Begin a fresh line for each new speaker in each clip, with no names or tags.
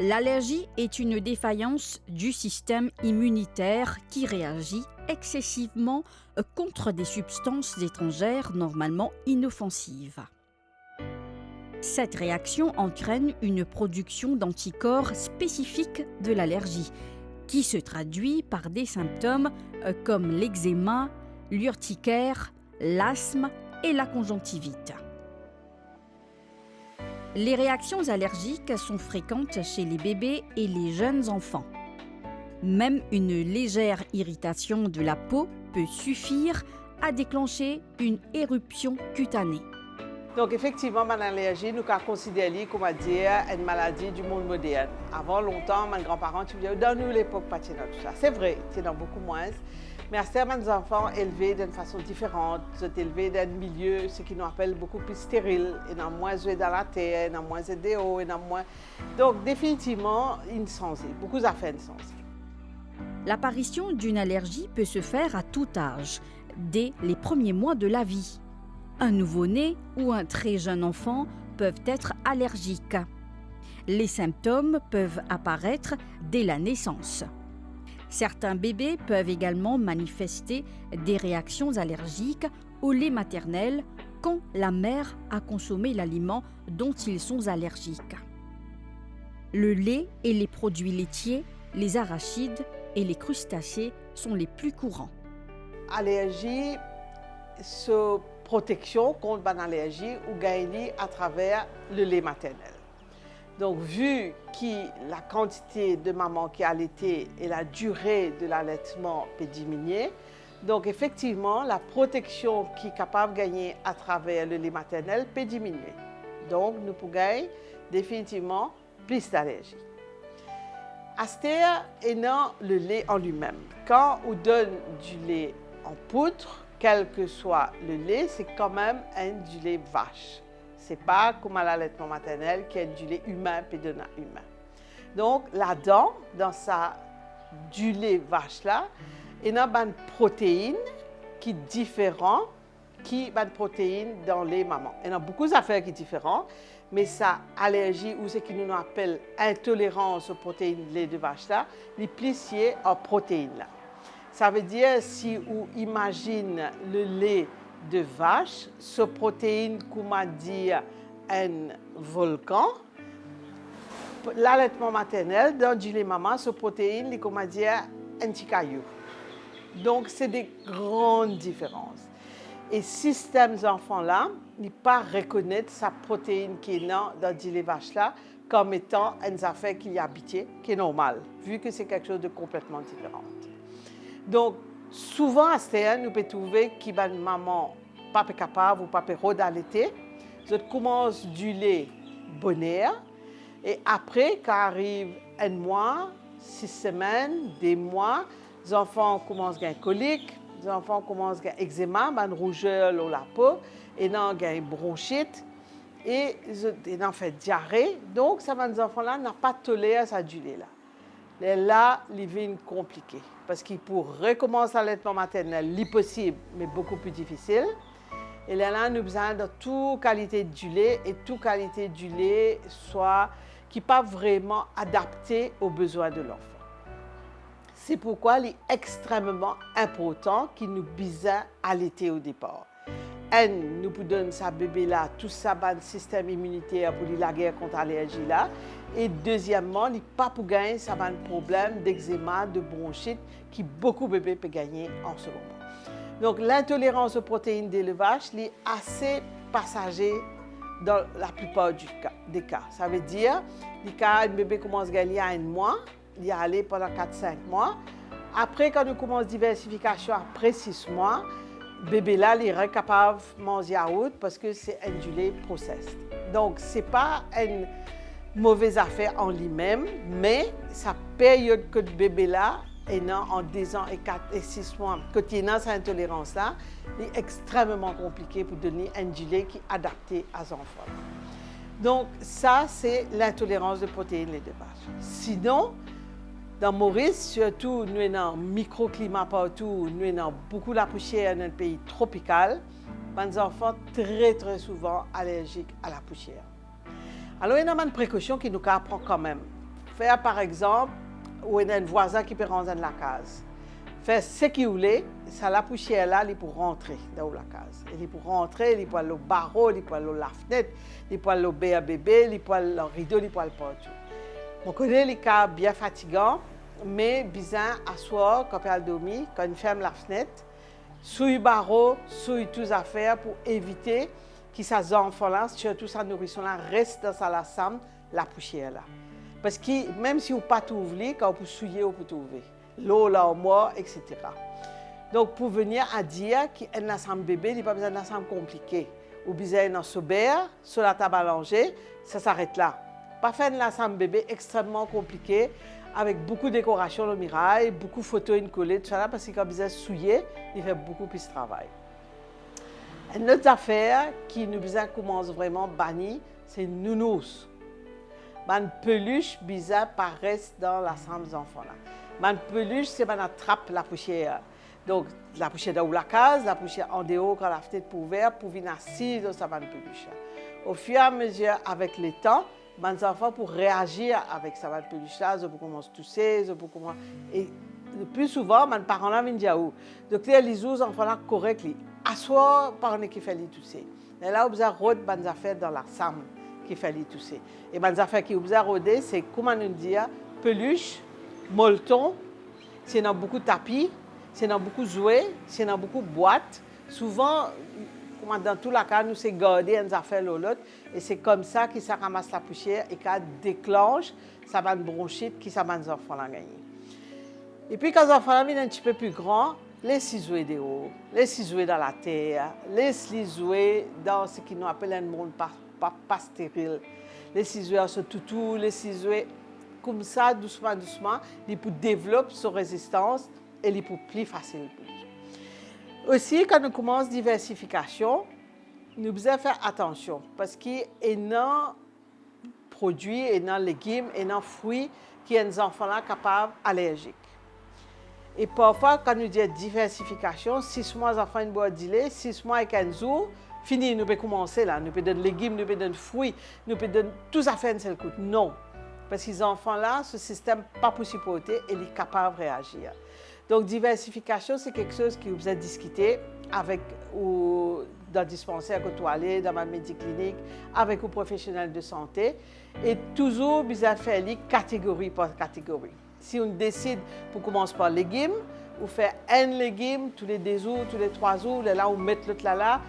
L'allergie est une défaillance du système immunitaire qui réagit excessivement contre des substances étrangères normalement inoffensives. Cette réaction entraîne une production d'anticorps spécifiques de l'allergie, qui se traduit par des symptômes comme l'eczéma, l'urticaire, l'asthme et la conjonctivite. Les réactions allergiques sont fréquentes chez les bébés et les jeunes enfants. Même une légère irritation de la peau peut suffire à déclencher une éruption cutanée.
Donc effectivement, l'allergie, nous avons considéré comme une maladie du monde moderne. Avant longtemps, mes grands-parents disaient dans nous l'époque pas tout ça. C'est vrai, c'est dans beaucoup moins. Mais à certains enfants élevés d'une façon différente, élevés dans un milieu, ce qu'on appelle beaucoup plus stérile, et dans moins de dans la terre, dans moins de déo, et dans moins. Donc définitivement, une sensée, beaucoup d'affaires sensées.
L'apparition d'une allergie peut se faire à tout âge, dès les premiers mois de la vie. Un nouveau-né ou un très jeune enfant peuvent être allergiques. Les symptômes peuvent apparaître dès la naissance. Certains bébés peuvent également manifester des réactions allergiques au lait maternel quand la mère a consommé l'aliment dont ils sont allergiques. Le lait et les produits laitiers, les arachides et les crustacés sont les plus courants.
Allergie, protection contre l'allergie ou gagner à travers le lait maternel. Donc, vu que la quantité de mamans qui allaitaient et la durée de l'allaitement peut diminuer, donc effectivement, la protection qui est capable de gagner à travers le lait maternel peut diminuer. Donc, nous pouvons gagner définitivement plus d'allergies. Astéa est dans le lait en lui-même. Quand on donne du lait en poudre, quel que soit le lait, c'est quand même du lait vache. Ce n'est pas comme à l'allaitement maternel qui est du lait humain et de lait humain. Donc là-dedans, dans du lait vache-là, il y a une protéine qui est différente qui une protéine dans les mamans. Il y a beaucoup d'affaires qui sont différentes, mais sa allergie ou ce que nous appelons intolérance aux protéines de lait de vache-là, est plus lié aux protéines-là. Ça veut dire, si on imagine le lait de vache, ce protéine, comme on dit, un volcan, l'allaitement maternel, dans du lait maman, ce protéine, comme on dit, un petit caillou. Donc, c'est des grandes différences. Et si ces enfants-là ne pas reconnaître sa protéine qui est dans du lait vache-là comme étant une affaire qui est habituée, qui est normale, vu que c'est quelque chose de complètement différent. Donc, souvent, à ce nous pouvons trouver que maman n'est pas capable ou pas capable d'allaiter. Je commence du lait bonheur et après, quand arrive un mois, 6 semaines, des mois, les enfants commencent à avoir colique, les enfants commencent à avoir eczéma, une rougeur dans la peau, et ils ont une bronchite et ils ont fait diarrhée. Donc, ces enfants-là n'ont pas toléré ce lait-là. Et là, il devient compliqué. Parce que pour recommencer l'allaitement maternel, c'est possible, mais beaucoup plus difficile. Et là, nous avons besoin de toute qualité du lait et toute qualité du lait qui n'est pas vraiment adapté aux besoins de l'enfant. C'est pourquoi il est extrêmement important qu'il nous besoin allaiter au départ. Nous pouvons donner à bébé là tout ça le système immunitaire pour la guerre contre l'allergie là. Et deuxièmement, il n'y a pas pour gagner ça un problème d'eczéma, de bronchite qui beaucoup de bébés peuvent gagner en ce moment. Donc l'intolérance aux protéines d'élevage est assez passager dans la plupart des cas. Ça veut dire que un bébé commence à gagner à un mois, il y a allé pendant 4-5 mois. Après, quand on commence diversification après 6 mois, bébé là, il est capable de manger à yaourt parce que c'est un du lait processé. Donc, ce n'est pas une mauvaise affaire en lui-même, mais sa période que le bébé là est en 2 ans et 4 et 6 mois, quand il a cette intolérance là, est extrêmement compliqué pour donner un du lait qui est adapté à son enfant. Donc, ça, c'est l'intolérance de protéines lait de vache. Sinon, dans Maurice, surtout, nous avons un microclimat partout, nous avons beaucoup de la poussière dans un pays tropical. Les enfants sont très souvent allergiques à la poussière. Alors, il y a une précaution qui nous apprend quand même. Faire par exemple, où il y a un voisin qui peut rentrer dans la case. Faire ce qu'il voulait, ça la poussière là, il pour rentrer dans la case. Il pour rentrer, il pour aller au barreau, il pour aller à la fenêtre, il pour aller au bébé, il pour aller au rideau, il pour aller partout. On connaît les cas bien fatigants, mais bizarre à soir, quand elle dormit, quand il ferme la fenêtre, sous le barreau, sous toutes les affaires pour éviter que ces enfants-là, surtout sa nourriture-là, restent dans sa chambre, la poussière là. Parce que même si vous ne pouvez pas tout ouvrir, quand vous pouvez souiller, vous pouvez tout ouvrir. L'eau, la mort, etc. Donc, pour venir à dire qu'un ensemble bébé, il n'y a pas besoin d'un ensemble compliqué. Ou besoin d'un sobert, sur la table à langer, ça s'arrête là. Pas faire un ensemble bébé extrêmement compliqué, avec beaucoup de décorations au mirail, beaucoup de photos collées, tout ça, parce que quand besoin souiller, il fait beaucoup plus de travail. Une autre affaire qui nous commence vraiment bannie, c'est une nounous. Une peluche bizarre paraissent dans la chambre des enfants. Une peluche, c'est qu'on attrape la poussière. Donc, la poussière dans la case, la poussière en dehors quand la fenêtre est ouverte pour venir assis dans sa peluche. Au fur et à mesure, avec le temps, les enfants pour réagir avec sa peluche-là, ils commencent à tousser, et le plus souvent, les parents viennent dire où. Donc, les enfants corrects, asseoir par qui fait les tousser. Et là, vous avez des affaires dans la chambre qui fait les tousser. Et les affaires qui vous ont c'est comment nous dire peluche, molleton, c'est dans beaucoup de tapis, c'est dans beaucoup de jouets, c'est dans beaucoup de boîtes. Souvent, dans tout la cas, nous c'est garder une affaire l'autre et c'est comme ça que ça ramasse la poussière et ça déclenche ça va une bronchite qui ça va les enfants la gagner. Et puis quand les enfants viennent un petit peu plus grands, laissez-les jouer dehors, laissez-les jouer dans la terre, laissez-les jouer dans ce qu'on appelle un monde pas stérile. Laissez-les jouer à ce toutou, laissez-les jouer comme ça, doucement, doucement, ils pour développer sa résistance et ils pour plus facile. Aussi, quand on commence la diversification, nous devons faire attention parce qu'il y a des produits, et des légumes, et des fruits qui sont des enfants capables allergiques. Et parfois, quand nous disons diversification, 6 mois enfants une boîte de lait, 6 mois et 15 jours, fini, nous pouvons commencer là. Nous pouvons donner des légumes, nous pouvons donner des fruits, nous pouvons donner tout à fait un seul coup. Non. Parce que ces enfants-là, ce système n'est pas pour supporter et ils sont capables de réagir. Donc, diversification, c'est quelque chose que vous avez discuté avec ou dans le dispensaire que tu allez, dans ma médiclinique, avec les professionnels de santé. Et toujours, vous avez fait catégorie par catégorie. Si on décide pour commencer par légumes, ou faire un légume tous les 2 jours, tous les 3 jours, là, on met l'autre là,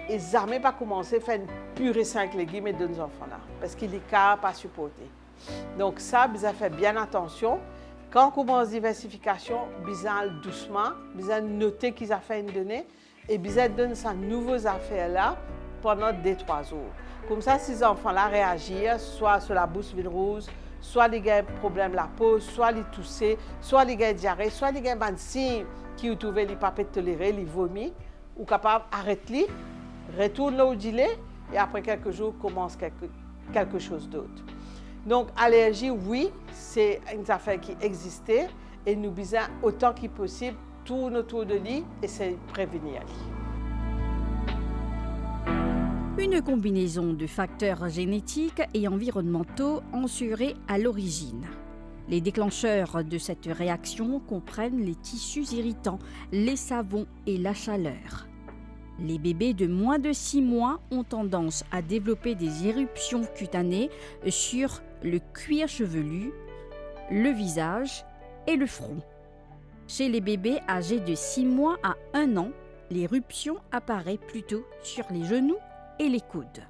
et jamais pas commencer à faire une purée 5 légumes et 2 enfants là, parce qu'il est capable de supporter. Donc ça, vous avez fait bien attention. Quand on commence la diversification, vous allez doucement, vous allez noter qu'ils ont fait une donnée et vous allez donner ces nouvelles affaires-là pendant 2-3 jours. Comme ça, ces enfants-là réagissent, soit sur la bouche vide rouge, soit ils ont un problème de la peau, soit ils toussent, soit ils ont diarrhée, soit ils ont un signe qui ont trouvé les papiers tolérés, les vomis, ou capable d'arrêter, retourne là où il est, et après quelques jours, commence quelque chose d'autre. Donc, allergie, oui, c'est une affaire qui existait et nous devons autant que possible tourner autour de lui et c'est prévenir.
Une combinaison de facteurs génétiques et environnementaux en serait à l'origine. Les déclencheurs de cette réaction comprennent les tissus irritants, les savons et la chaleur. Les bébés de moins de 6 mois ont tendance à développer des éruptions cutanées sur le cuir chevelu, le visage et le front. Chez les bébés âgés de 6 mois à 1 an, l'éruption apparaît plutôt sur les genoux et les coudes.